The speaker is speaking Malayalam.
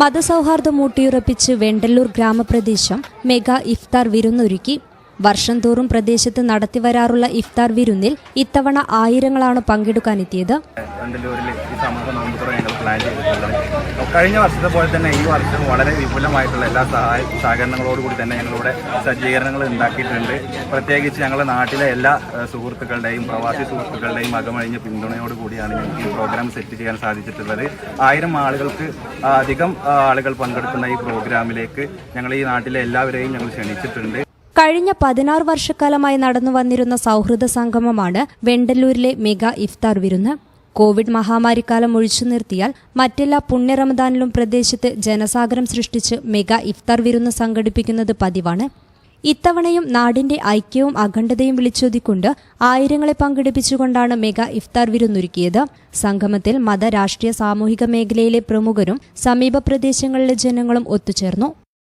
മതസൗഹാർദ്ദം ഊട്ടിയുറപ്പിച്ച് വെണ്ടല്ലൂർ ഗ്രാമപ്രദേശം മെഗാ ഇഫ്താർ വിരുന്നൊരുക്കി. വർഷം തോറും പ്രദേശത്ത് നടത്തിവരാറുള്ള ഇഫ്താർ വിരുന്നിൽ ഇത്തവണ ആയിരങ്ങളാണ് പങ്കെടുക്കാനെത്തിയത്. കഴിഞ്ഞ വർഷത്തെ പോലെ തന്നെ ഈ വർഷം വളരെ വിപുലമായിട്ടുള്ള എല്ലാ സഹകരണങ്ങളോടുകൂടി തന്നെ ഞങ്ങളിവിടെ സജ്ജീകരണങ്ങൾ ഉണ്ടാക്കിയിട്ടുണ്ട്. പ്രത്യേകിച്ച് ഞങ്ങളുടെ നാട്ടിലെ എല്ലാ സുഹൃത്തുക്കളുടെയും പ്രവാസി സുഹൃത്തുക്കളുടെയും അകമഴിഞ്ഞ പിന്തുണയോടുകൂടിയാണ് ഞങ്ങൾക്ക് ഈ പ്രോഗ്രാം സെറ്റ് ചെയ്യാൻ സാധിച്ചിട്ടുള്ളത്. 1000 ആളുകൾക്ക് അധികം ആളുകൾ പങ്കെടുക്കുന്ന ഈ പ്രോഗ്രാമിലേക്ക് ഞങ്ങൾ ഈ നാട്ടിലെ എല്ലാവരെയും ഞങ്ങൾ ക്ഷണിച്ചിട്ടുണ്ട്. കഴിഞ്ഞ 16 വർഷക്കാലമായി നടന്നു വന്നിരുന്ന സൗഹൃദ സംഗമമാണ് വെണ്ടല്ലൂരിലെ മെഗാ ഇഫ്താർ വിരുന്ന്. കോവിഡ് മഹാമാരിക്കാലം ഒഴിച്ചു നിർത്തിയാൽ മറ്റെല്ലാ പുണ്യ റമദാനിലും പ്രദേശത്ത് ജനസാഗരം സൃഷ്ടിച്ച് മെഗാ ഇഫ്താർ വിരുന്ന് സംഘടിപ്പിക്കുന്നത് പതിവാണ്. ഇത്തവണയും നാടിന്റെ ഐക്യവും അഖണ്ഡതയും വിളിച്ചോതിക്കൊണ്ട് ആയിരങ്ങളെ പങ്കെടുപ്പിച്ചുകൊണ്ടാണ് മെഗാ ഇഫ്താർ വിരുന്നൊരുക്കിയത്. സംഗമത്തിൽ മത, രാഷ്ട്രീയ, സാമൂഹിക മേഖലയിലെ പ്രമുഖരും സമീപ പ്രദേശങ്ങളിലെ ജനങ്ങളും ഒത്തുചേർന്നു.